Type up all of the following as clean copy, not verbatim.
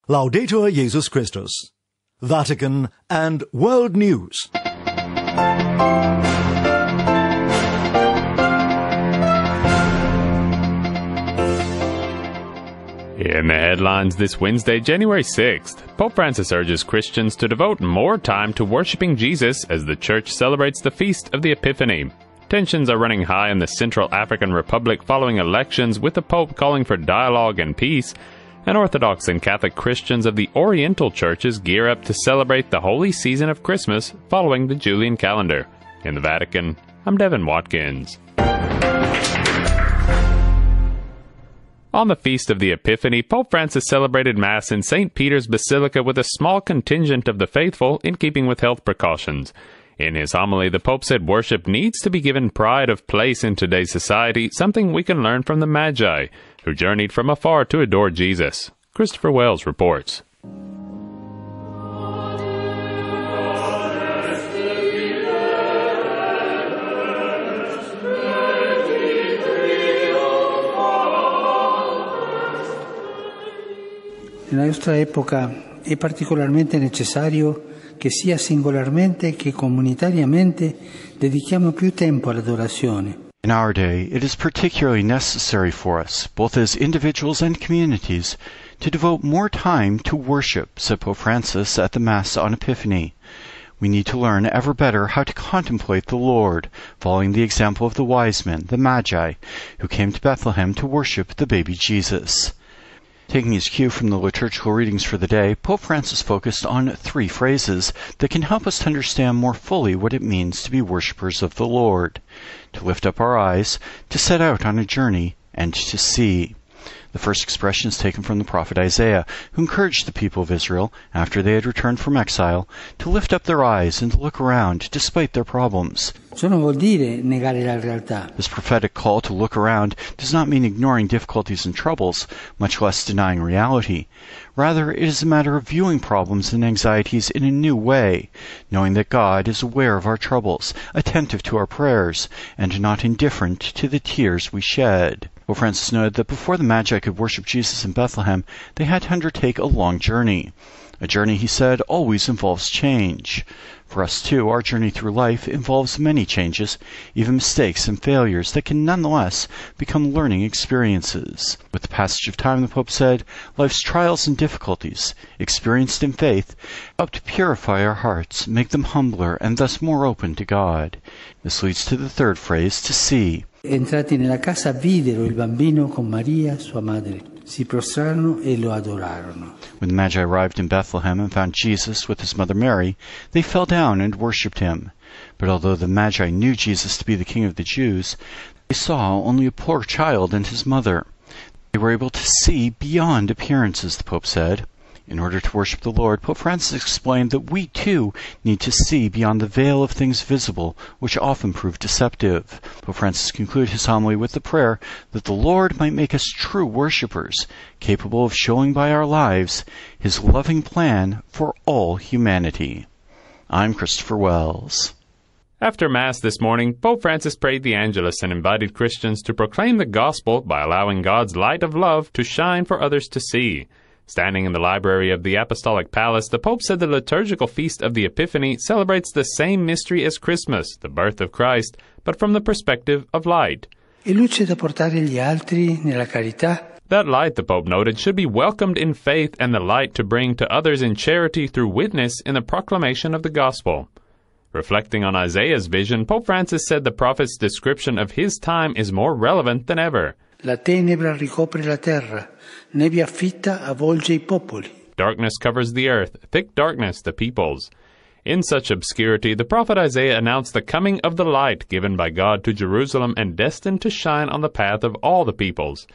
Laudetur Jesus Christus. Vatican and World News. In the headlines this Wednesday, January 6th, Pope Francis urges Christians to devote more time to worshiping Jesus as the Church celebrates the Feast of the Epiphany. Tensions are running high in the Central African Republic following elections, with the Pope calling for dialogue and peace, and Orthodox and Catholic Christians of the Oriental churches gear up to celebrate the holy season of Christmas following the Julian calendar. In the Vatican, I'm Devin Watkins. On the Feast of the Epiphany, Pope Francis celebrated Mass in St. Peter's Basilica with a small contingent of the faithful in keeping with health precautions. In his homily, the Pope said worship needs to be given pride of place in today's society, something we can learn from the Magi, who journeyed from afar to adore Jesus. Christopher Wells reports. Nella nostra epoca è particolarmente necessario che sia singolarmente che comunitariamente dedichiamo più tempo all'adorazione. In our day, it is particularly necessary for us, both as individuals and communities, to devote more time to worship, said Pope Francis at the Mass on Epiphany. We need to learn ever better how to contemplate the Lord, following the example of the wise men, the Magi, who came to Bethlehem to worship the baby Jesus. Taking his cue from the liturgical readings for the day, Pope Francis focused on 3 phrases that can help us to understand more fully what it means to be worshippers of the Lord: to lift up our eyes, to set out on a journey, and to see. The first expression is taken from the prophet Isaiah, who encouraged the people of Israel, after they had returned from exile, to lift up their eyes and to look around despite their problems. Ciò non vuol dire negare la realtà. This prophetic call to look around does not mean ignoring difficulties and troubles, much less denying reality. Rather, it is a matter of viewing problems and anxieties in a new way, knowing that God is aware of our troubles, attentive to our prayers, and not indifferent to the tears we shed. Pope Francis noted that before the Magi could worship Jesus in Bethlehem, they had to undertake a long journey. A journey, he said, always involves change. For us, too, our journey through life involves many changes, even mistakes and failures that can nonetheless become learning experiences. With the passage of time, the Pope said, life's trials and difficulties, experienced in faith, help to purify our hearts, make them humbler and thus more open to God. This leads to the third phrase, to see. Entrati nella casa videro il bambino con Maria, sua madre. Si prostrarono e lo adorarono. When the Magi arrived in Bethlehem and found Jesus with his mother Mary, they fell down and worshipped him. But although the Magi knew Jesus to be the King of the Jews, they saw only a poor child and his mother. They were able to see beyond appearances, the Pope said. In order to worship the Lord, Pope Francis explained that we too need to see beyond the veil of things visible, which often prove deceptive. Pope Francis concluded his homily with the prayer that the Lord might make us true worshippers, capable of showing by our lives his loving plan for all humanity. I'm Christopher Wells. After Mass this morning, Pope Francis prayed the Angelus and invited Christians to proclaim the gospel by allowing God's light of love to shine for others to see. Standing in the library of the Apostolic Palace, the Pope said the liturgical Feast of the Epiphany celebrates the same mystery as Christmas, the birth of Christ, but from the perspective of light. E luce da portare agli altri nella carità. That light, the Pope noted, should be welcomed in faith and the light to bring to others in charity through witness in the proclamation of the gospel. Reflecting on Isaiah's vision, Pope Francis said the prophet's description of his time is more relevant than ever. La tenebra ricopre la terra, nebbia fitta avvolge I popoli. Darkness covers the earth, thick darkness the peoples. In such obscurity, the prophet Isaiah announced the coming of the light given by God to Jerusalem and destined to shine on the path of all the peoples.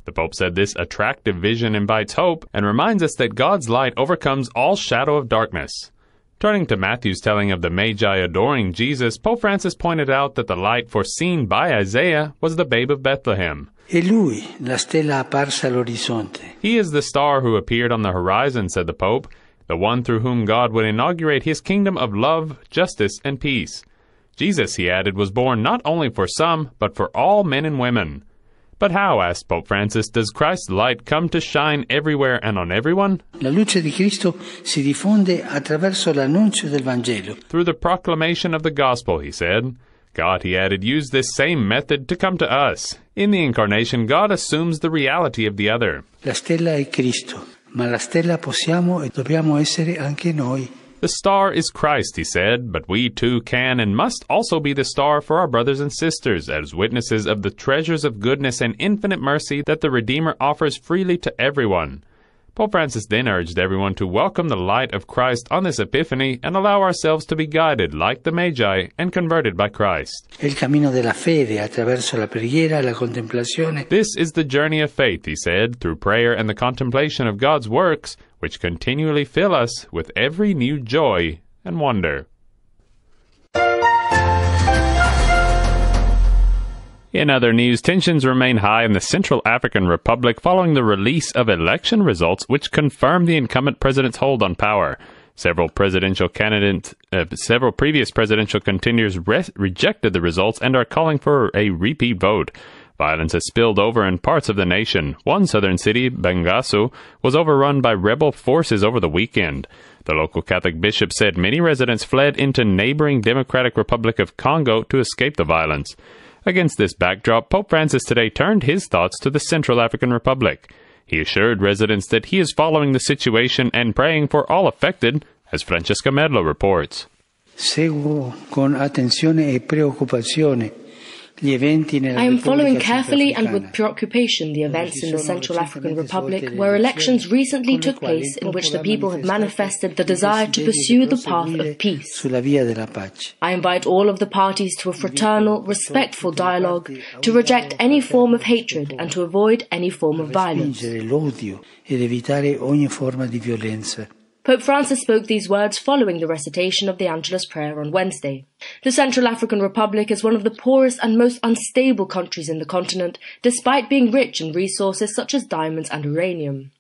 The Pope said this attractive vision invites hope and reminds us that God's light overcomes all shadow of darkness. Turning to Matthew's telling of the Magi adoring Jesus, Pope Francis pointed out that the light foreseen by Isaiah was the babe of Bethlehem. E lui, la stella apparsa all'orizzonte. He is the star who appeared on the horizon, said the Pope, the one through whom God would inaugurate his kingdom of love, justice, and peace. Jesus, he added, was born not only for some, but for all men and women. But how, asked Pope Francis, does Christ's light come to shine everywhere and on everyone? La luce di Cristo si diffonde attraverso l'annuncio del Vangelo. Through the proclamation of the gospel, he said. God, he added, used this same method to come to us. In the Incarnation, God assumes the reality of the other. La stella è Cristo, ma la stella possiamo e dobbiamo essere anche noi. The star is Christ, he said, but we too can and must also be the star for our brothers and sisters, as witnesses of the treasures of goodness and infinite mercy that the Redeemer offers freely to everyone. Pope Francis then urged everyone to welcome the light of Christ on this Epiphany and allow ourselves to be guided, like the Magi, and converted by Christ. È il cammino della fede attraverso la preghiera e la contemplazione. This is the journey of faith, he said, through prayer and the contemplation of God's works, which continually fill us with every new joy and wonder. In other news, tensions remain high in the Central African Republic following the release of election results which confirm the incumbent president's hold on power. Several previous presidential contenders rejected the results and are calling for a repeat vote. Violence has spilled over in parts of the nation. One southern city, Bangassou, was overrun by rebel forces over the weekend. The local Catholic bishop said many residents fled into neighboring Democratic Republic of Congo to escape the violence. Against this backdrop, Pope Francis today turned his thoughts to the Central African Republic. He assured residents that he is following the situation and praying for all affected, as Francesca Merlo reports. Seguo con attenzione e preoccupazione. I am following carefully and with preoccupation the events in the Central African Republic, where elections recently took place in which the people have manifested the desire to pursue the path of peace. I invite all of the parties to a fraternal, respectful dialogue, to reject any form of hatred and to avoid any form of violence. Pope Francis spoke these words following the recitation of the Angelus prayer on Wednesday. The Central African Republic is one of the poorest and most unstable countries in the continent, despite being rich in resources such as diamonds and uranium.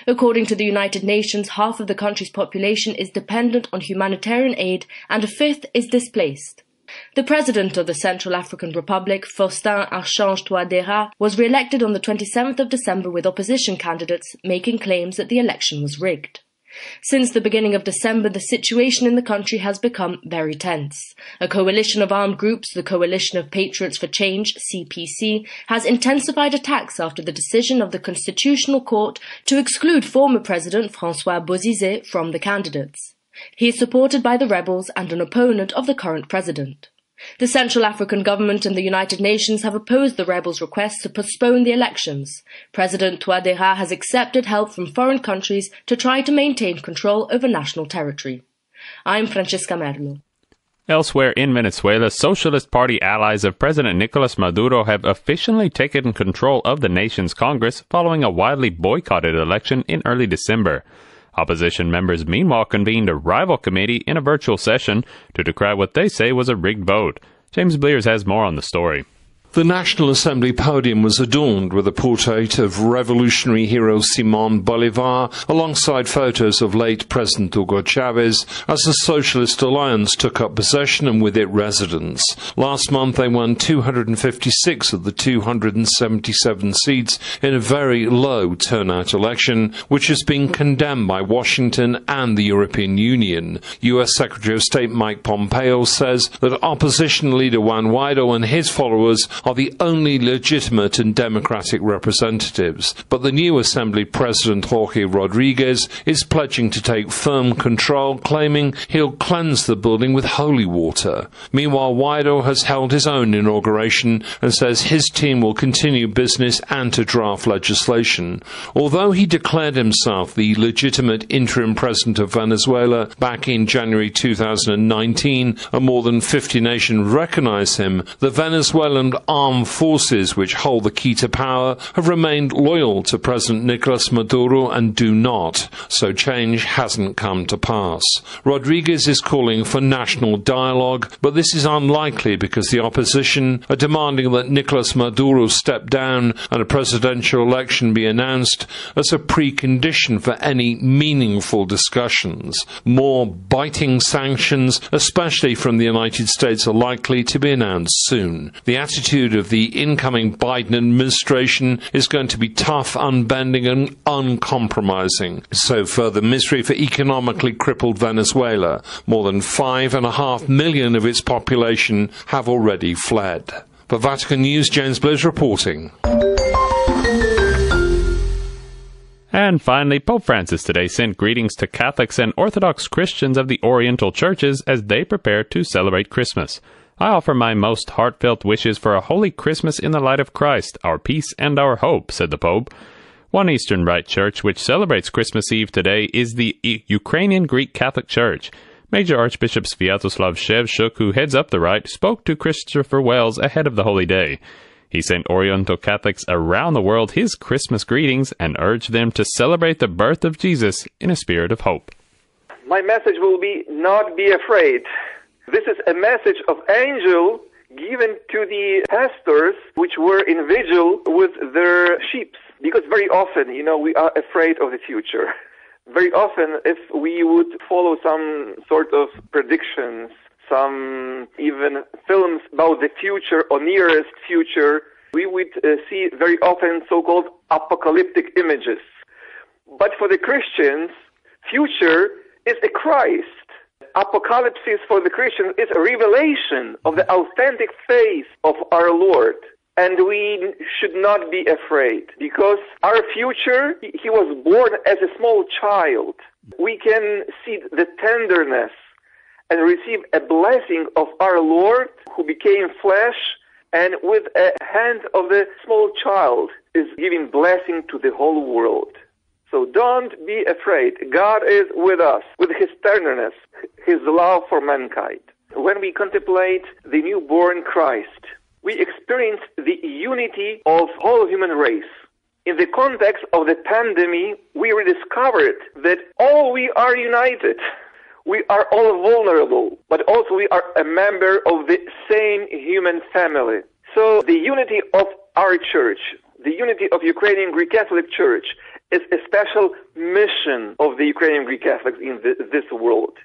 According to the United Nations, half of the country's population is dependent on humanitarian aid and a fifth is displaced. The president of the Central African Republic, Faustin Archange Touadéra, was re-elected on the 27th of December with opposition candidates making claims that the election was rigged. Since the beginning of December, the situation in the country has become very tense. A coalition of armed groups, the Coalition of Patriots for Change, CPC, has intensified attacks after the decision of the Constitutional Court to exclude former President François Bozizé from the candidates. He is supported by the rebels and an opponent of the current president. The Central African government and the United Nations have opposed the rebels' request to postpone the elections. President Touadéra has accepted help from foreign countries to try to maintain control over national territory. I'm Francesca Merlo. Elsewhere in Venezuela, Socialist Party allies of President Nicolas Maduro have officially taken control of the nation's Congress following a widely boycotted election in early December. Opposition members meanwhile convened a rival committee in a virtual session to decry what they say was a rigged vote. James Blears has more on the story. The National Assembly podium was adorned with a portrait of revolutionary hero Simón Bolívar alongside photos of late President Hugo Chávez as the Socialist Alliance took up possession and with it residents. Last month they won 256 of the 277 seats in a very low turnout election, which has been condemned by Washington and the European Union. U.S. Secretary of State Mike Pompeo says that opposition leader Juan Guaidó and his followers are the only legitimate and democratic representatives. But the new Assembly President Jorge Rodriguez is pledging to take firm control, claiming he'll cleanse the building with holy water. Meanwhile, Guaidó has held his own inauguration and says his team will continue business and to draft legislation. Although he declared himself the legitimate interim president of Venezuela back in January 2019, and more than 50 nations recognized him, the Venezuelan armed forces which hold the key to power have remained loyal to President Nicolas Maduro and do not, so change hasn't come to pass. Rodriguez is calling for national dialogue, but this is unlikely because the opposition are demanding that Nicolas Maduro step down and a presidential election be announced as a precondition for any meaningful discussions. More biting sanctions, especially from the United States, are likely to be announced soon. The attitude attitude of the incoming Biden administration is going to be tough, unbending, and uncompromising. So further misery for economically crippled Venezuela. More than 5.5 million of its population have already fled. For Vatican News, James Bliss reporting. And finally, Pope Francis today sent greetings to Catholics and Orthodox Christians of the Oriental churches as they prepare to celebrate Christmas. I offer my most heartfelt wishes for a holy Christmas in the light of Christ, our peace and our hope, said the Pope. One Eastern Rite church which celebrates Christmas Eve today is the Ukrainian Greek Catholic Church. Major Archbishop Sviatoslav Shevchuk, who heads up the rite, spoke to Christopher Wells ahead of the Holy Day. He sent Oriental Catholics around the world his Christmas greetings and urged them to celebrate the birth of Jesus in a spirit of hope. My message will be, not be afraid. This is a message of angel given to the pastors which were in vigil with their sheep. Because very often, we are afraid of the future. Very often, if we would follow some sort of predictions, some even films about the future or nearest future, we would see very often so-called apocalyptic images. But for the Christians, future is a Christ. Apocalypse for the Christians is a revelation of the authentic face of our Lord. And we should not be afraid, because our future, he was born as a small child. We can see the tenderness and receive a blessing of our Lord who became flesh, and with a hand of the small child is giving blessing to the whole world. So don't be afraid. God is with us, with his tenderness, his love for mankind. When we contemplate the newborn Christ, we experience the unity of whole human race. In the context of the pandemic, we rediscovered that all we are united. We are all vulnerable, but also we are a member of the same human family. So the unity of our church, the unity of Ukrainian Greek Catholic Church, is a special mission of the Ukrainian Greek Catholics in this world.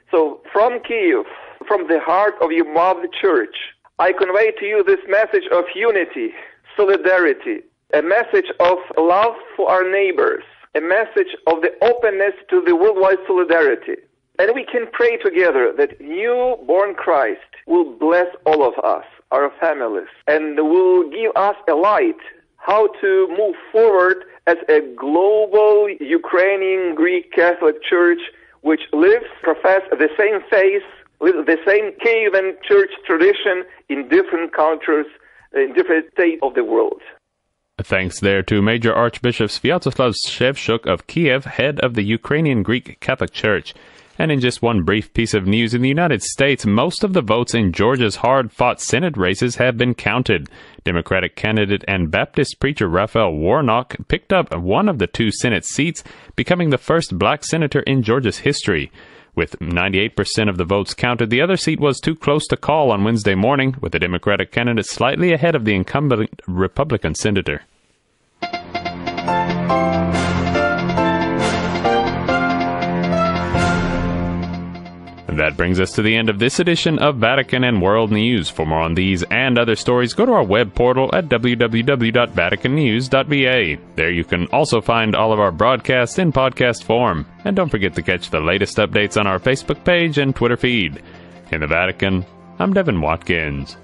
So from Kiev, from the heart of your mother church, I convey to you this message of unity, solidarity, a message of love for our neighbors, a message of the openness to the worldwide solidarity. And we can pray together that newborn Christ will bless all of us, our families, and will give us a light how to move forward as a global Ukrainian Greek Catholic Church which lives, professes the same faith, with the same Kievan church tradition in different countries, in different states of the world. Thanks there to Major Archbishop Sviatoslav Shevchuk of Kiev, head of the Ukrainian Greek Catholic Church. And in just one brief piece of news, in the United States, most of the votes in Georgia's hard-fought Senate races have been counted. Democratic candidate and Baptist preacher Raphael Warnock picked up one of the two Senate seats, becoming the first black senator in Georgia's history. With 98% of the votes counted, the other seat was too close to call on Wednesday morning, with the Democratic candidate slightly ahead of the incumbent Republican senator. That brings us to the end of this edition of Vatican and World News. For more on these and other stories, go to our web portal at www.vaticannews.va. There you can also find all of our broadcasts in podcast form. And don't forget to catch the latest updates on our Facebook page and Twitter feed. In the Vatican, I'm Devin Watkins.